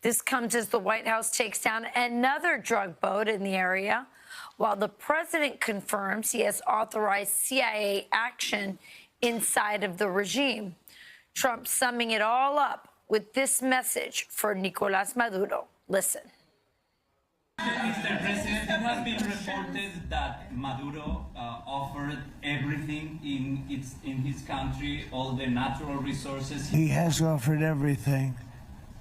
This comes as the White House takes down another drug boat in the area, while the president confirms he has authorized CIA action inside of the regime. Trump summing it all up with this message for Nicolás Maduro. Listen. Mr. President, it has been reported that Maduro offered everything in his country, all the natural resources. He has offered everything.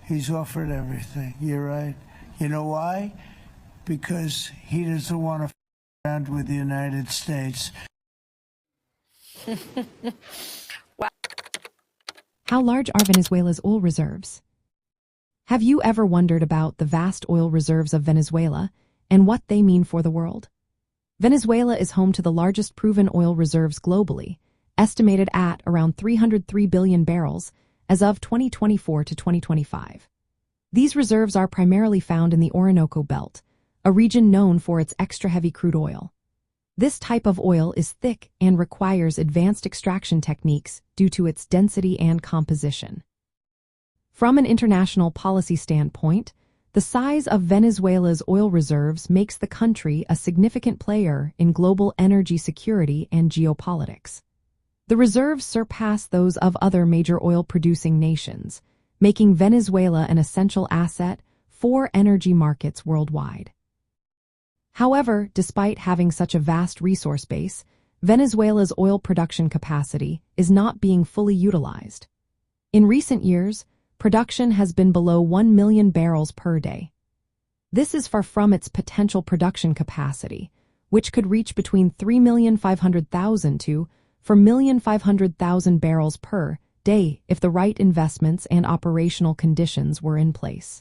He's offered everything. You're right. You know why? Because he doesn't want to f around with the United States. Wow. How large are Venezuela's oil reserves? Have you ever wondered about the vast oil reserves of Venezuela and what they mean for the world? Venezuela is home to the largest proven oil reserves globally, estimated at around 303 billion barrels as of 2024 to 2025. These reserves are primarily found in the Orinoco Belt, a region known for its extra-heavy crude oil. This type of oil is thick and requires advanced extraction techniques due to its density and composition. From an international policy standpoint, the size of Venezuela's oil reserves makes the country a significant player in global energy security and geopolitics. The reserves surpass those of other major oil-producing nations, making Venezuela an essential asset for energy markets worldwide. However, despite having such a vast resource base, Venezuela's oil production capacity is not being fully utilized. In recent years, production has been below 1 million barrels per day. This is far from its potential production capacity, which could reach between 3,500,000 to 4,500,000 barrels per day if the right investments and operational conditions were in place.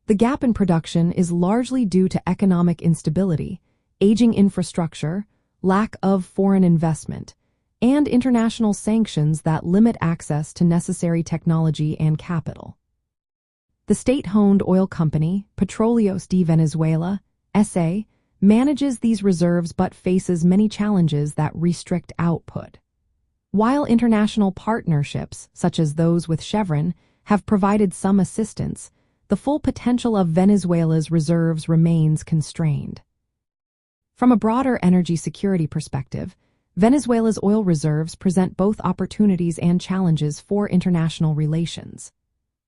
The gap in production is largely due to economic instability, aging infrastructure, lack of foreign investment, and international sanctions that limit access to necessary technology and capital. The state-owned oil company, Petróleos de Venezuela, S.A., manages these reserves but faces many challenges that restrict output. While international partnerships, such as those with Chevron, have provided some assistance, the full potential of Venezuela's reserves remains constrained. From a broader energy security perspective, Venezuela's oil reserves present both opportunities and challenges for international relations.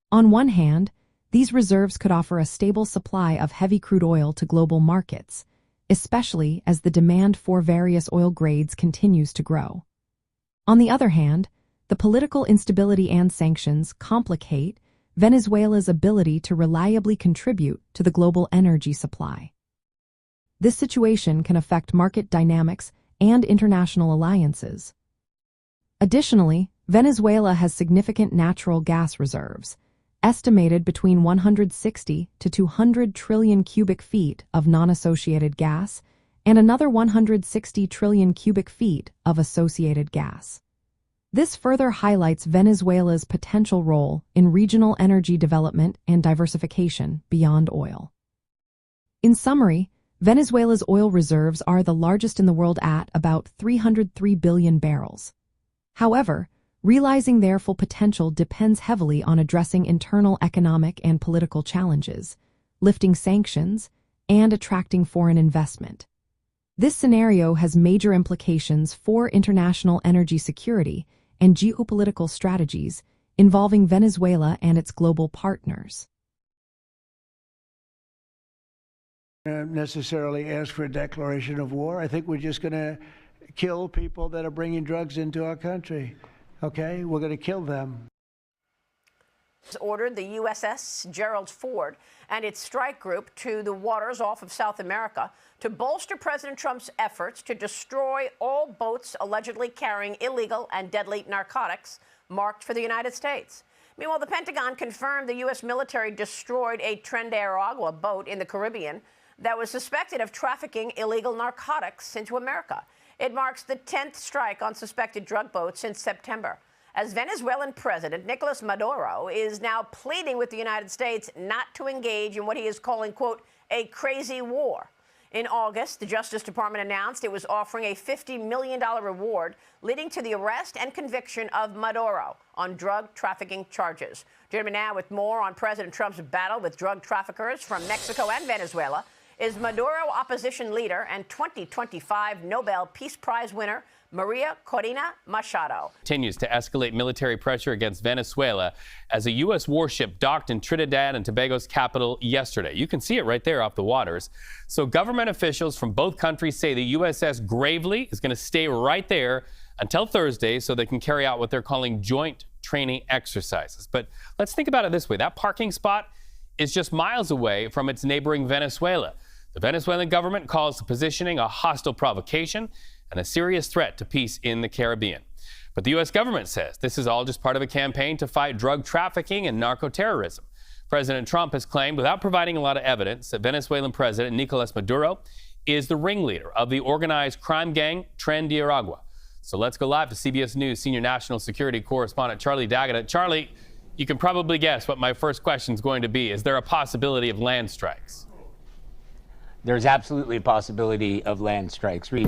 On one hand, these reserves could offer a stable supply of heavy crude oil to global markets, especially as the demand for various oil grades continues to grow. On the other hand, the political instability and sanctions complicate Venezuela's ability to reliably contribute to the global energy supply. This situation can affect market dynamics and international alliances. Additionally, Venezuela has significant natural gas reserves, estimated between 160 to 200 trillion cubic feet of non-associated gas and another 160 trillion cubic feet of associated gas. This further highlights Venezuela's potential role in regional energy development and diversification beyond oil. In summary, Venezuela's oil reserves are the largest in the world at about 303 billion barrels. However, realizing their full potential depends heavily on addressing internal economic and political challenges, lifting sanctions, and attracting foreign investment. This scenario has major implications for international energy security and geopolitical strategies involving Venezuela and its global partners. Necessarily ask for a declaration of war. I think we're just going to kill people that are bringing drugs into our country. Okay? We're going to kill them. Ordered the USS Gerald Ford and its strike group to the waters off of South America to bolster President Trump's efforts to destroy all boats allegedly carrying illegal and deadly narcotics marked for the United States. Meanwhile, the Pentagon confirmed the U.S. military destroyed a Tren de Aragua boat in the Caribbean that was suspected of trafficking illegal narcotics into America. It marks the 10th strike on suspected drug boats since September, as Venezuelan President Nicolás Maduro is now pleading with the United States not to engage in what he is calling, quote, a crazy war. In August, the Justice Department announced it was offering a $50 million reward, leading to the arrest and conviction of Maduro on drug trafficking charges. Joining me now with more on President Trump's battle with drug traffickers from Mexico and Venezuela is Maduro opposition leader and 2025 Nobel Peace Prize winner, Maria Corina Machado. Continues to escalate military pressure against Venezuela as a U.S. warship docked in Trinidad and Tobago's capital yesterday. You can see it right there off the waters. So government officials from both countries say the USS Gravely is going to stay right there until Thursday so they can carry out what they're calling joint training exercises. But let's think about it this way. That parking spot is just miles away from its neighboring Venezuela. The Venezuelan government calls the positioning a hostile provocation and a serious threat to peace in the Caribbean. But the U.S. government says this is all just part of a campaign to fight drug trafficking and narco-terrorism. President Trump has claimed, without providing a lot of evidence, that Venezuelan President Nicolas Maduro is the ringleader of the organized crime gang Tren de Aragua. So let's go live to CBS News senior national security correspondent Charlie D'Agata. Charlie, you can probably guess what my first question is going to be. Is there a possibility of land strikes? There's absolutely a possibility of land strikes. Reed.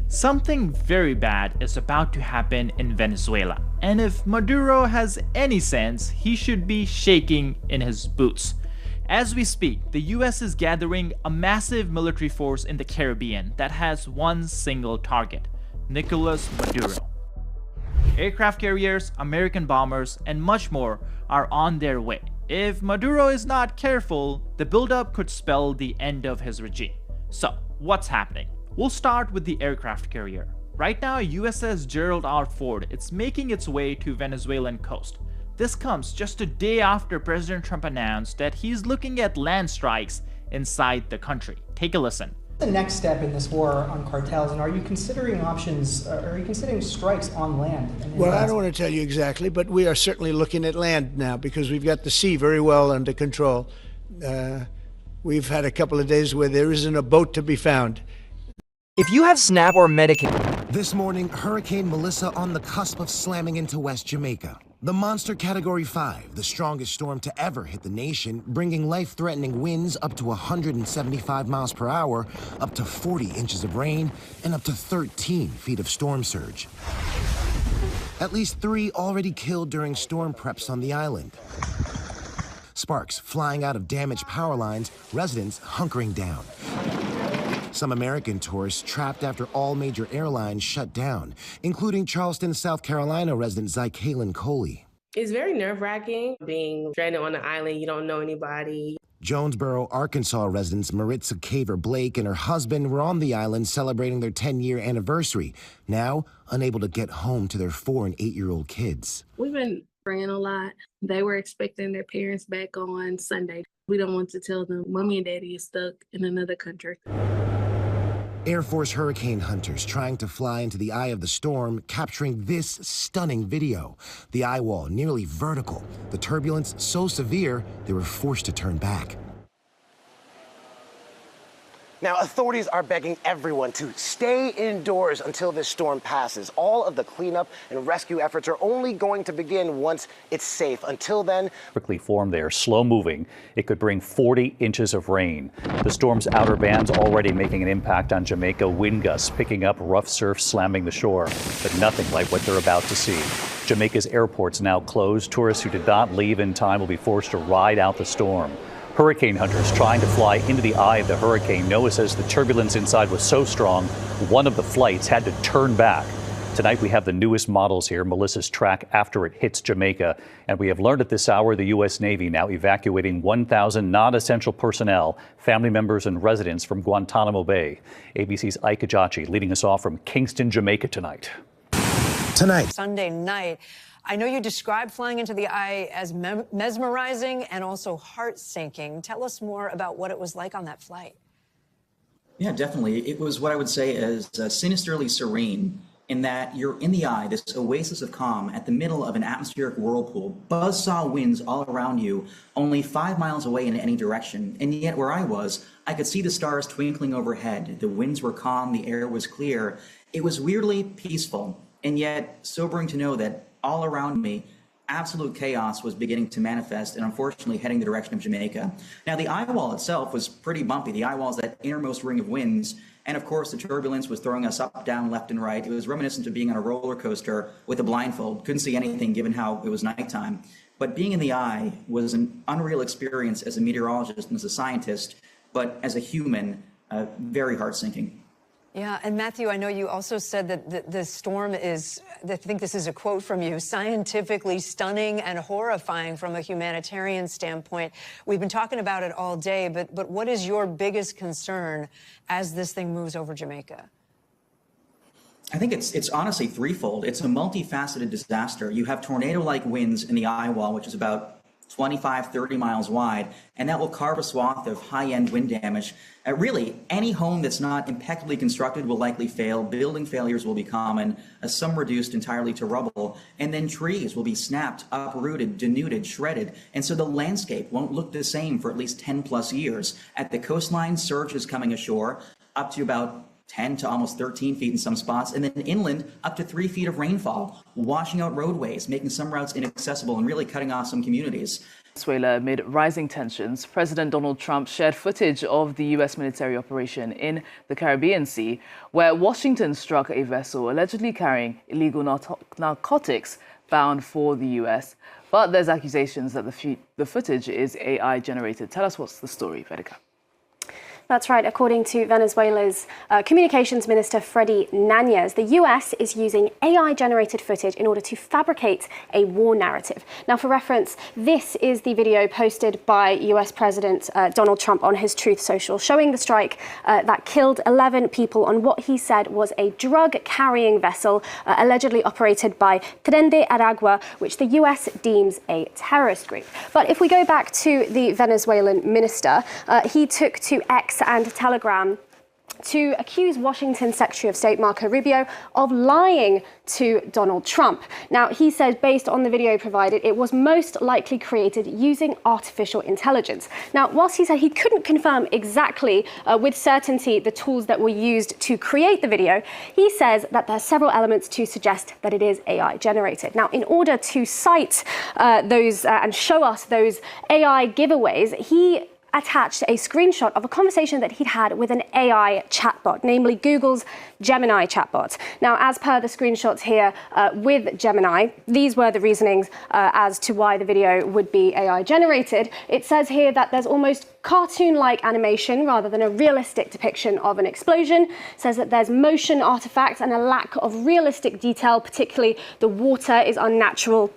Something very bad is about to happen in Venezuela, and if Maduro has any sense, he should be shaking in his boots. As we speak, the US is gathering a massive military force in the Caribbean that has one single target: Nicolas Maduro. Aircraft carriers, American bombers, and much more are on their way. If Maduro is not careful, the buildup could spell the end of his regime. So, what's happening? We'll start with the aircraft carrier. Right now, USS Gerald R. Ford is making its way to Venezuelan coast. This comes just a day after President Trump announced that he's looking at land strikes inside the country. Take a listen. The next step in this war on cartels, and are you considering options, are you considering strikes on land? Well, I don't want to tell you exactly, but we are certainly looking at land now because we've got the sea very well under control. We've had a couple of days where there isn't a boat to be found. If you have SNAP or Medicaid. This morning, Hurricane Melissa on the cusp of slamming into West Jamaica. The monster Category 5, the strongest storm to ever hit the nation, bringing life-threatening winds up to 175 miles per hour, up to 40 inches of rain, and up to 13 feet of storm surge. At least 3 already killed during storm preps on the island. Sparks flying out of damaged power lines, residents hunkering down. Some American tourists trapped after all major airlines shut down, including Charleston, South Carolina resident Zykalyn Coley. It's very nerve-wracking being stranded on an island. You don't know anybody. Jonesboro, Arkansas residents Maritza Caver Blake and her husband were on the island celebrating their 10-year anniversary, now unable to get home to their 4- and 8-year-old kids. We've been praying a lot. They were expecting their parents back on Sunday. We don't want to tell them Mommy and Daddy is stuck in another country. Air Force hurricane hunters trying to fly into the eye of the storm, capturing this stunning video. The eye wall nearly vertical, the turbulence so severe they were forced to turn back. Now, authorities are begging everyone to stay indoors until this storm passes. All of the cleanup and rescue efforts are only going to begin once it's safe. Until then, quickly formed there, slow moving. It could bring 40 inches of rain. The storm's outer bands already making an impact on Jamaica. Wind gusts picking up, rough surf slamming the shore, but nothing like what they're about to see. Jamaica's airports now closed. Tourists who did not leave in time will be forced to ride out the storm. Hurricane hunters trying to fly into the eye of the hurricane. NOAA says the turbulence inside was so strong, one of the flights had to turn back. Tonight we have the newest models here, Melissa's track after it hits Jamaica. And we have learned at this hour the U.S. Navy now evacuating 1,000 non-essential personnel, family members and residents from Guantanamo Bay. ABC's Ike Ajachi leading us off from Kingston, Jamaica tonight. Sunday night. I know you described flying into the eye as mesmerizing and also heart-sinking. Tell us more about what it was like on that flight. Yeah, definitely. It was what I would say as sinisterly serene in that you're in the eye, this oasis of calm at the middle of an atmospheric whirlpool, buzzsaw winds all around you, only 5 miles away in any direction. And yet where I was, I could see the stars twinkling overhead. The winds were calm, the air was clear. It was weirdly peaceful, and yet sobering to know that all around me, absolute chaos was beginning to manifest and unfortunately heading the direction of Jamaica. Now, the eye wall itself was pretty bumpy. The eye wall is that innermost ring of winds. And of course, the turbulence was throwing us up, down, left, and right. It was reminiscent of being on a roller coaster with a blindfold. Couldn't see anything given how it was nighttime. But being in the eye was an unreal experience as a meteorologist and as a scientist, but as a human, very heart-sinking. Yeah, and Matthew, I know you also said that the storm is, I think this is a quote from you, scientifically stunning and horrifying from a humanitarian standpoint. We've been talking about it all day, but what is your biggest concern as this thing moves over Jamaica? I think it's honestly threefold. It's a multifaceted disaster. You have tornado-like winds in the eye wall, which is about 25, 30 miles wide, and that will carve a swath of high-end wind damage. Really, any home that's not impeccably constructed will likely fail. Building failures will be common, some reduced entirely to rubble, and then trees will be snapped, uprooted, denuded, shredded, and so the landscape won't look the same for at least 10 plus years. At the coastline, surge is coming ashore, up to about 10 to almost 13 feet in some spots, and then inland up to 3 feet of rainfall, washing out roadways, making some routes inaccessible, and really cutting off some communities. Venezuela, amid rising tensions, President Donald Trump shared footage of the U.S. military operation in the Caribbean Sea, where Washington struck a vessel allegedly carrying illegal narcotics bound for the U.S. But there's accusations that the footage is AI generated. Tell us what's the story, Vedika. That's right. According to Venezuela's Communications Minister Freddy Nanez, the US is using AI-generated footage in order to fabricate a war narrative. Now, for reference, this is the video posted by US President Donald Trump on his Truth Social, showing the strike that killed 11 people on what he said was a drug-carrying vessel allegedly operated by Tren de Aragua, which the US deems a terrorist group. But if we go back to the Venezuelan minister, he took to X and Telegram to accuse Washington Secretary of State Marco Rubio of lying to Donald Trump. Now, he said, based on the video provided, it was most likely created using artificial intelligence. Now, whilst he said he couldn't confirm exactly with certainty the tools that were used to create the video, he says that there are several elements to suggest that it is AI generated. Now, in order to cite those and show us those AI giveaways, he attached a screenshot of a conversation that he'd had with an AI chatbot, namely Google's Gemini chatbot. Now, as per the screenshots here with Gemini, these were the reasonings as to why the video would be AI generated. It says here that there's almost cartoon-like animation rather than a realistic depiction of an explosion. It says that there's motion artifacts and a lack of realistic detail, particularly the water is unnatural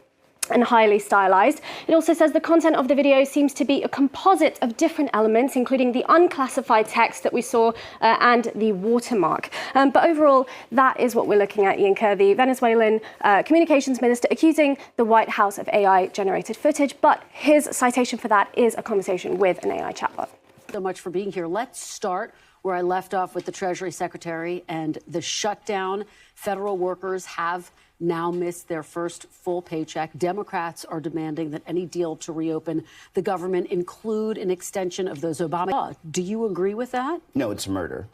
and highly stylized. It also says the content of the video seems to be a composite of different elements, including the unclassified text that we saw and the watermark. But overall, that is what we're looking at, Ian Kerr, the Venezuelan communications minister, accusing the White House of AI-generated footage. But his citation for that is a conversation with an AI chatbot. So much for being here. Let's start where I left off with the Treasury Secretary and the shutdown. Federal workers have now missed their first full paycheck. Democrats are demanding that any deal to reopen the government include an extension of those Obama laws. Do you agree with that? No, it's murder.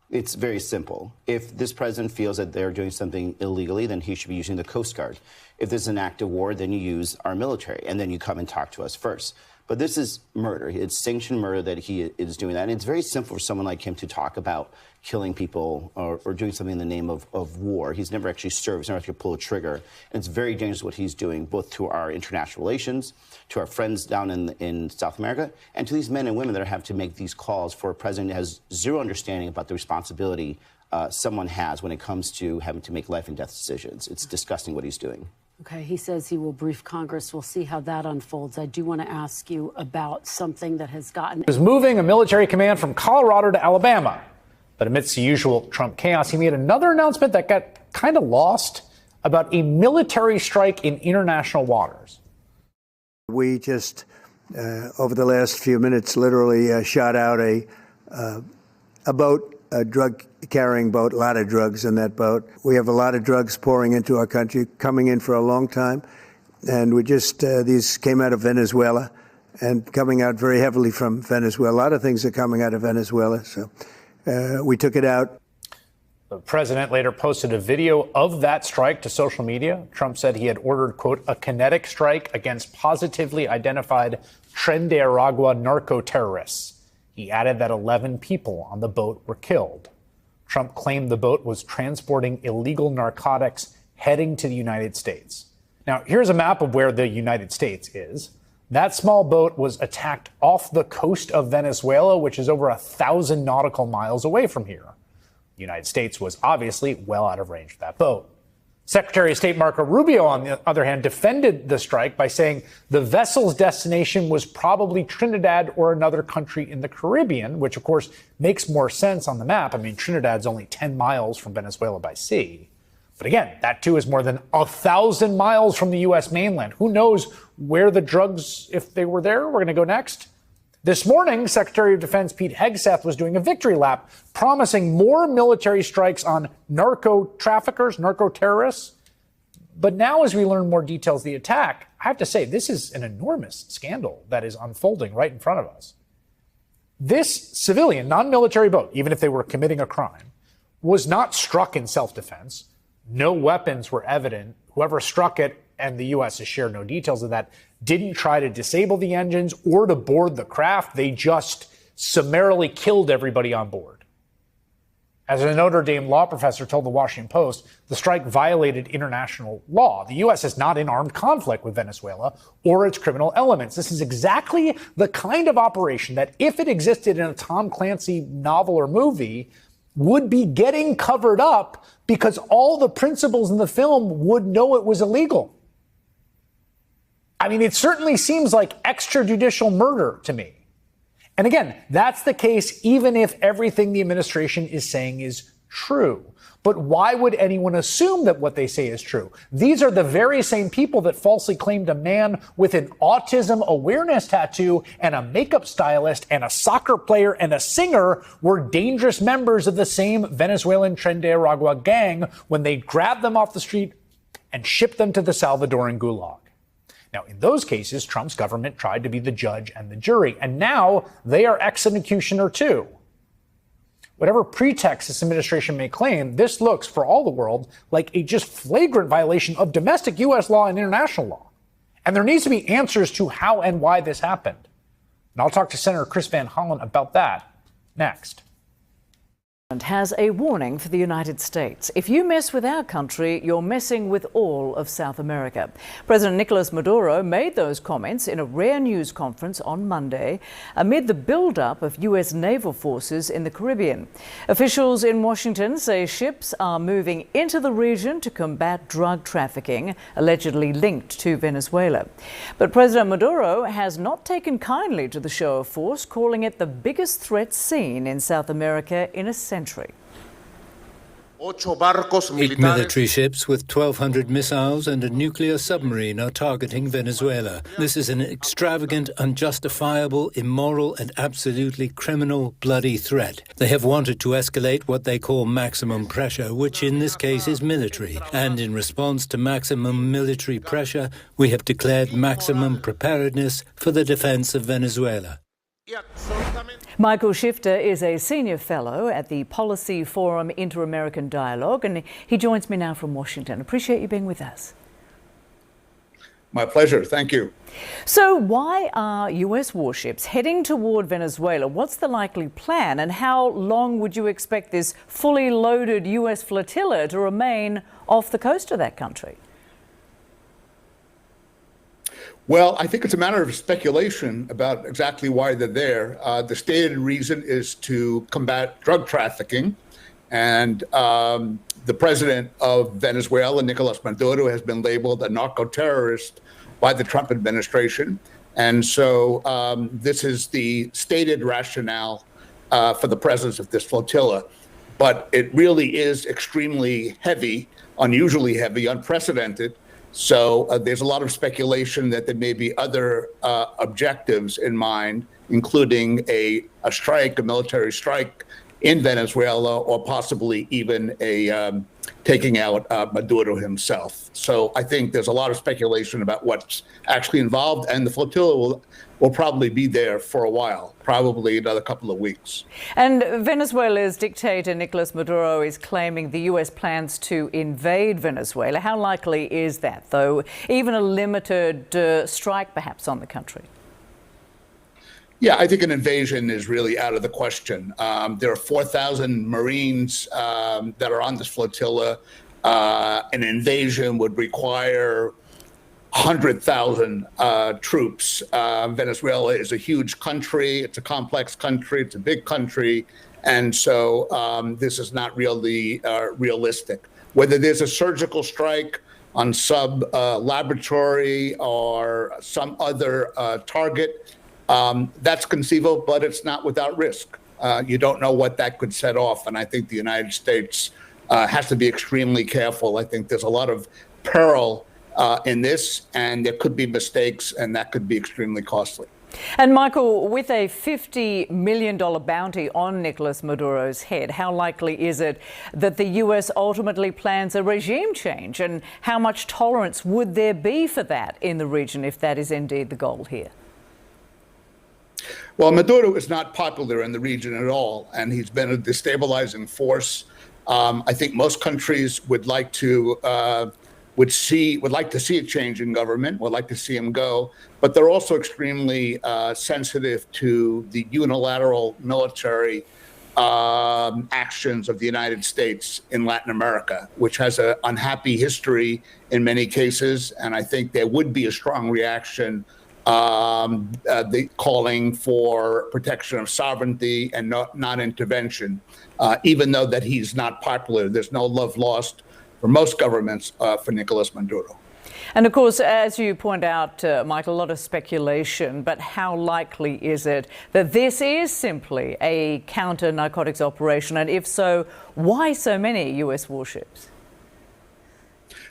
It's very simple. If this president feels that they're doing something illegally, then he should be using the Coast Guard. If there's an act of war, then you use our military, and then you come and talk to us first. But this is murder. It's sanctioned murder that he is doing that. And it's very simple for someone like him to talk about killing people or doing something in the name of war. He's never actually served. He's never actually pulled a trigger. And it's very dangerous what he's doing, both to our international relations, to our friends down in South America, and to these men and women that have to make these calls for a president who has zero understanding about the responsibility someone has when it comes to having to make life and death decisions. It's disgusting what he's doing. Okay, he says he will brief Congress. We'll see how that unfolds. I do want to ask you about something that has gotten... Is moving a military command from Colorado to Alabama. But amidst the usual Trump chaos, he made another announcement that got kind of lost about a military strike in international waters. We just, over the last few minutes, literally shot out a boat, a drug-carrying boat, a lot of drugs in that boat. We have a lot of drugs pouring into our country, coming in for a long time. And we just, these came out of Venezuela and coming out very heavily from Venezuela. A lot of things are coming out of Venezuela, so we took it out. The president later posted a video of that strike to social media. Trump said he had ordered, quote, a kinetic strike against positively identified Tren de Aragua narco-terrorists. He added that 11 people on the boat were killed. Trump claimed the boat was transporting illegal narcotics heading to the United States. Now, here's a map of where the United States is. That small boat was attacked off the coast of Venezuela, which is over 1,000 nautical miles away from here. The United States was obviously well out of range of that boat. Secretary of State Marco Rubio, on the other hand, defended the strike by saying the vessel's destination was probably Trinidad or another country in the Caribbean, which, of course, makes more sense on the map. I mean, Trinidad's only 10 miles from Venezuela by sea. But again, that too is more than 1,000 miles from the U.S. mainland. Who knows where the drugs, if they were there, were going to go next? This morning, Secretary of Defense Pete Hegseth was doing a victory lap, promising more military strikes on narco traffickers, narco terrorists. But now, as we learn more details of the attack, I have to say, this is an enormous scandal that is unfolding right in front of us. This civilian, non-military boat, even if they were committing a crime, was not struck in self-defense. No weapons were evident. Whoever struck it, and the U.S. has shared no details of that, didn't try to disable the engines or to board the craft. They just summarily killed everybody on board. As a Notre Dame law professor told the Washington Post, the strike violated international law. The U.S. is not in armed conflict with Venezuela or its criminal elements. This is exactly the kind of operation that, if it existed in a Tom Clancy novel or movie, would be getting covered up because all the principals in the film would know it was illegal. I mean, it certainly seems like extrajudicial murder to me. And again, that's the case even if everything the administration is saying is true. But why would anyone assume that what they say is true? These are the very same people that falsely claimed a man with an autism awareness tattoo and a makeup stylist and a soccer player and a singer were dangerous members of the same Venezuelan Tren de Aragua gang when they grabbed them off the street and shipped them to the Salvadoran gulag. Now, in those cases, Trump's government tried to be the judge and the jury, and now they are executioner too. Whatever pretext this administration may claim, this looks, for all the world, like a just flagrant violation of domestic U.S. law and international law. And there needs to be answers to how and why this happened. And I'll talk to Senator Chris Van Hollen about that next. Has a warning for the United States. If you mess with our country, you're messing with all of South America. President Nicolas Maduro made those comments in a rare news conference on Monday amid the buildup of U.S. naval forces in the Caribbean. Officials in Washington say ships are moving into the region to combat drug trafficking, allegedly linked to Venezuela. But President Maduro has not taken kindly to the show of force, calling it the biggest threat seen in South America in a century. 8 military ships with 1,200 missiles and a nuclear submarine are targeting Venezuela. This is an extravagant, unjustifiable, immoral, and absolutely criminal, bloody threat. They have wanted to escalate what they call maximum pressure, which in this case is military. And in response to maximum military pressure, we have declared maximum preparedness for the defense of Venezuela. Michael Shifter is a senior fellow at the Policy Forum Inter-American Dialogue, and he joins me now from Washington. Appreciate you being with us. My pleasure. Thank you. So why are U.S. warships heading toward Venezuela? What's the likely plan, and how long would you expect this fully loaded U.S. flotilla to remain off the coast of that country? Well, I think it's a matter of speculation about exactly why they're there. The stated reason is to combat drug trafficking. And the president of Venezuela, Nicolas Maduro, has been labeled a narco-terrorist by the Trump administration. And so this is the stated rationale for the presence of this flotilla. But it really is extremely heavy, unusually heavy, unprecedented. So there's a lot of speculation that there may be other objectives in mind, including a strike, a military strike in Venezuela, or possibly even taking out Maduro himself. So I think there's a lot of speculation about what's actually involved, and the flotilla will probably be there for a while, probably another couple of weeks. And Venezuela's dictator Nicolas Maduro is claiming the U.S. plans to invade Venezuela. How likely is that, though? Even a limited strike, perhaps, on the country? Yeah, I think an invasion is really out of the question. There are 4,000 Marines that are on this flotilla. An invasion would require 100,000 troops. Venezuela is a huge country. It's a complex country. It's a big country. And so this is not really realistic. Whether there's a surgical strike on some laboratory or some other target, that's conceivable, but it's not without risk. You don't know what that could set off. And I think the United States has to be extremely careful. I think there's a lot of peril in this, and there could be mistakes, and that could be extremely costly. And Michael, with a $50 million bounty on Nicolas Maduro's head, how likely is it that the US ultimately plans a regime change? And how much tolerance would there be for that in the region if that is indeed the goal here? Well, Maduro is not popular in the region at all, and he's been a destabilizing force. I think most countries would like to see a change in government, would like to see him go, but they're also extremely sensitive to the unilateral military actions of the United States in Latin America, which has an unhappy history in many cases, and I think there would be a strong reaction calling for protection of sovereignty and not intervention, even though that he's not popular. There's no love lost for most governments for Nicolas Maduro. And of course, as you point out, Michael, a lot of speculation, but how likely is it that this is simply a counter-narcotics operation? And if so, why so many US warships?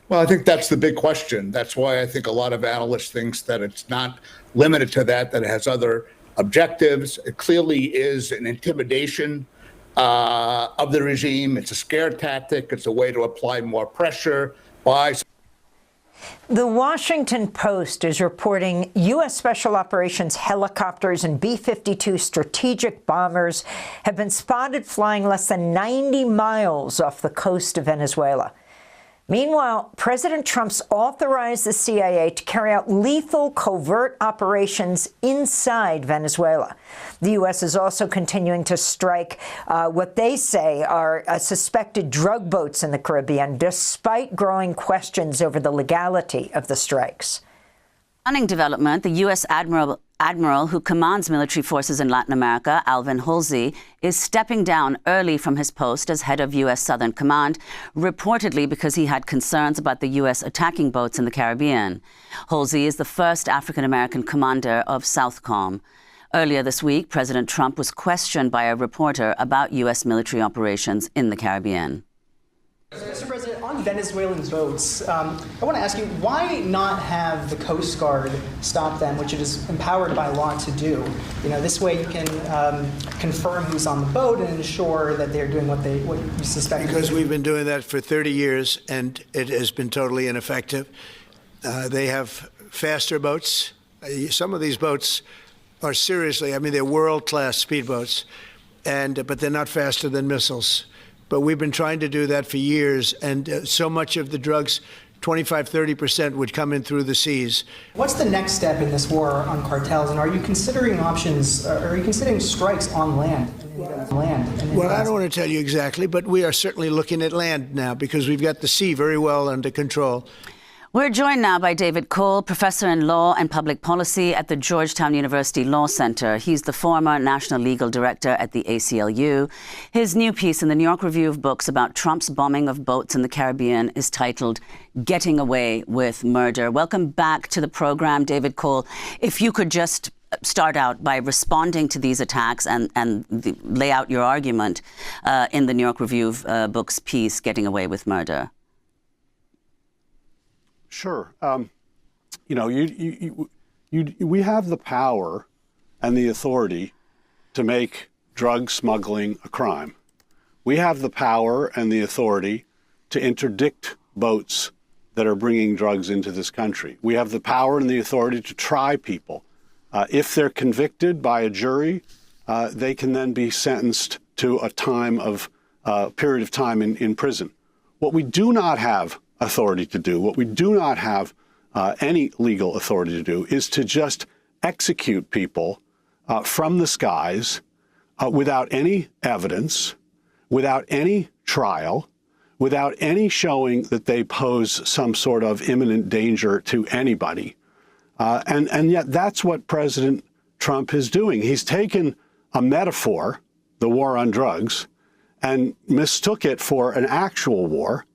Well, I think that's the big question. That's why I think a lot of analysts think that it's not limited to that it has other objectives. It clearly is an intimidation of the regime. It's a scare tactic. It's a way to apply more pressure by. The Washington Post is reporting U.S. Special Operations helicopters and B-52 strategic bombers have been spotted flying less than 90 miles off the coast of Venezuela. Meanwhile, President Trump's authorized the CIA to carry out lethal covert operations inside Venezuela. The U.S. is also continuing to strike what they say are suspected drug boats in the Caribbean, despite growing questions over the legality of the strikes. Stunning development, the U.S. Admiral who commands military forces in Latin America, Alvin Halsey, is stepping down early from his post as head of U.S. Southern Command, reportedly because he had concerns about the U.S. attacking boats in the Caribbean. Halsey is the first African-American commander of Southcom. Earlier this week, President Trump was questioned by a reporter about U.S. military operations in the Caribbean. Mr. President, on Venezuelan boats, I want to ask you, why not have the Coast Guard stop them, which it is empowered by law to do? You know, this way you can confirm who's on the boat and ensure that they're doing what you suspect. Because we've been doing that for 30 years, and it has been totally ineffective. They have faster boats. Some of these boats are seriously, I mean, they're world-class speedboats, but they're not faster than missiles. But we've been trying to do that for years, and so much of the drugs, 25–30%, would come in through the seas. What's the next step in this war on cartels, and are you considering options, are you considering strikes on land? Well, I don't want to tell you exactly, but we are certainly looking at land now because we've got the sea very well under control. We're joined now by David Cole, professor in law and public policy at the Georgetown University Law Center. He's the former national legal director at the ACLU. His new piece in the New York Review of Books about Trump's bombing of boats in the Caribbean is titled Getting Away with Murder. Welcome back to the program, David Cole. If you could just start out by responding to these attacks and lay out your argument in the New York Review of Books piece, Getting Away with Murder. Sure. You know, we have the power and the authority to make drug smuggling a crime. We have the power and the authority to interdict boats that are bringing drugs into this country. We have the power and the authority to try people. If they're convicted by a jury, they can then be sentenced to a period of time in prison. What we do not have authority to do, what we do not have any legal authority to do, is to just execute people from the skies without any evidence, without any trial, without any showing that they pose some sort of imminent danger to anybody. And yet that's what President Trump is doing. He's taken a metaphor, the war on drugs, and mistook it for an actual war,